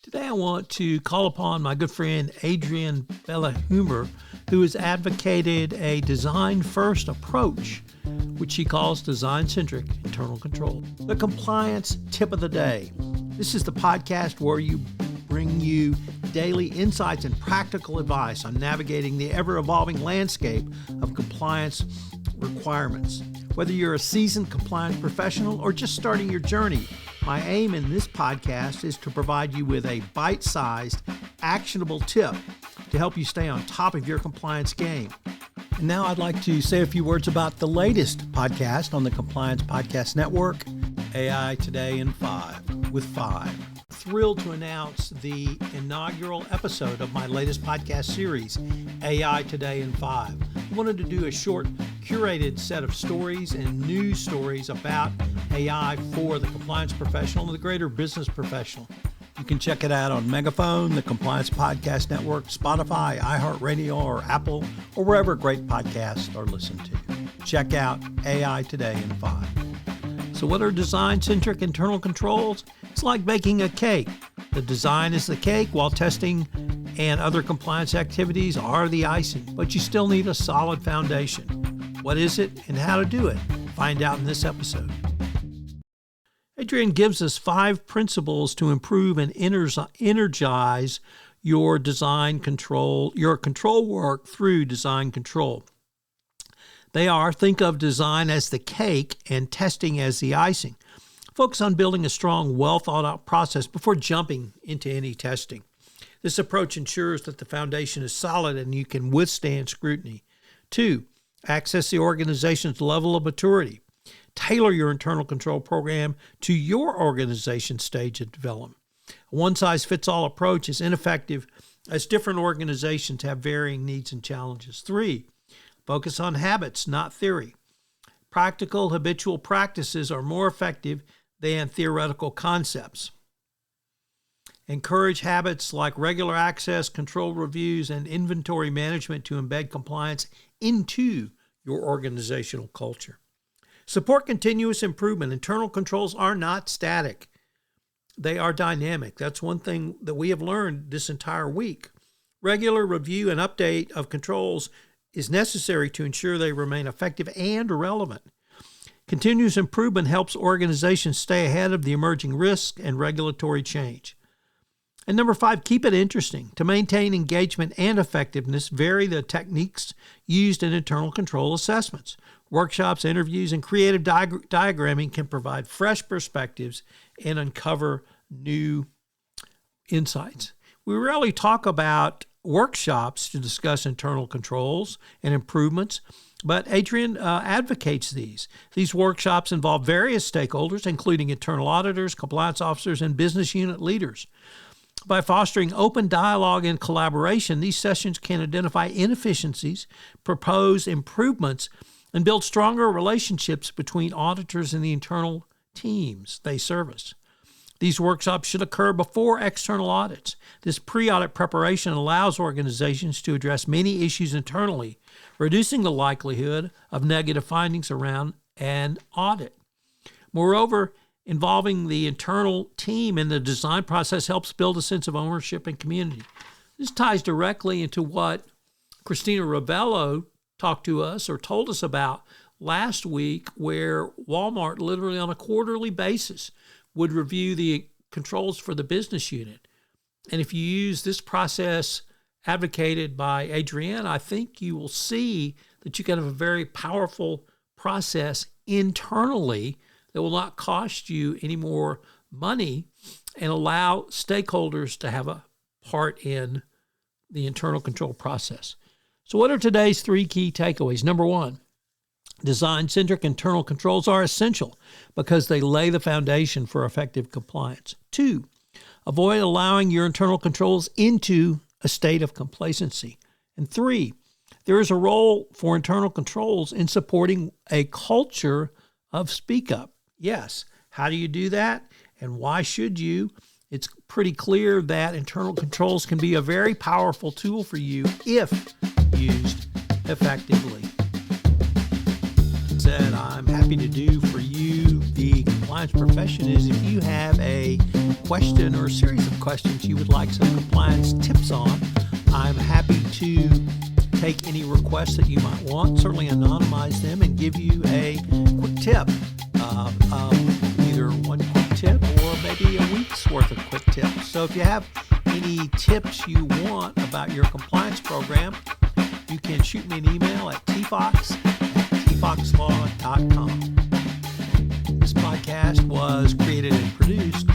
Today I want to call upon my good friend Adrian Bellahumer, who has advocated a design-first approach, which she calls design-centric internal control. The compliance tip of the day. This is the podcast where we bring you daily insights and practical advice on navigating the ever-evolving landscape of compliance requirements. Whether you're a seasoned compliance professional or just starting your journey, my aim in this podcast is to provide you with a bite-sized, actionable tip to help you stay on top of your compliance game. And now I'd like to say a few words about the latest podcast on the Compliance Podcast Network, AI Today in 5 with 5. Thrilled to announce the inaugural episode of my latest podcast series, AI Today in 5. I wanted to do a short, curated set of stories and news stories about AI for the compliance professional and the greater business professional. You can check it out on Megaphone, the Compliance Podcast Network, Spotify, iHeartRadio, or Apple, or wherever great podcasts are listened to. Check out AI Today in 5. So what are design-centric internal controls? It's like baking a cake. The design is the cake, while testing and other compliance activities are the icing, but you still need a solid foundation. What is it and how to do it? Find out in this episode. Adrian gives us 5 principles to improve and energize your your control work through design control. They are: think of design as the cake and testing as the icing. Focus on building a strong, well-thought-out process before jumping into any testing. This approach ensures that the foundation is solid and you can withstand scrutiny. 2, access the organization's level of maturity. Tailor your internal control program to your organization's stage of development. A one-size-fits-all approach is ineffective as different organizations have varying needs and challenges. 3, focus on habits, not theory. Practical, habitual practices are more effective than theoretical concepts. Encourage habits like regular access, control reviews, and inventory management to embed compliance into your organizational culture. Support continuous improvement. Internal controls are not static. They are dynamic. That's one thing that we have learned this entire week. Regular review and update of controls is necessary to ensure they remain effective and relevant. Continuous improvement helps organizations stay ahead of the emerging risk and regulatory change. And number 5, keep it interesting. To maintain engagement and effectiveness, vary the techniques used in internal control assessments. Workshops, interviews, and creative diagramming can provide fresh perspectives and uncover new insights. We rarely talk about workshops to discuss internal controls and improvements, but Adrian advocates these. These workshops involve various stakeholders, including internal auditors, compliance officers, and business unit leaders. By fostering open dialogue and collaboration, these sessions can identify inefficiencies, propose improvements, and build stronger relationships between auditors and the internal teams they service. These workshops should occur before external audits. This pre-audit preparation allows organizations to address many issues internally, reducing the likelihood of negative findings around an audit. Moreover, involving the internal team in the design process helps build a sense of ownership and community. This ties directly into what Christina Ravello talked to us or told us about last week, where Walmart literally on a quarterly basis would review the controls for the business unit. And if you use this process advocated by Adrienne, I think you will see that you can have a very powerful process internally that will not cost you any more money and allow stakeholders to have a part in the internal control process. So what are today's 3 key takeaways? Number 1, design-centric internal controls are essential because they lay the foundation for effective compliance. 2, avoid allowing your internal controls into a state of complacency. And 3, there is a role for internal controls in supporting a culture of speak up. Yes, how do you do that and why should you? It's pretty clear that internal controls can be a very powerful tool for you if used effectively. I'm happy to do for you, the compliance profession, is if you have a question or a series of questions you would like some compliance tips on, I'm happy to take any requests that you might want, certainly anonymize them, and give you a quick tip, either one quick tip or maybe a week's worth of quick tips. So if you have any tips you want about your compliance program, you can shoot me an email at tfox@tfoxlaw.com. This podcast was created and produced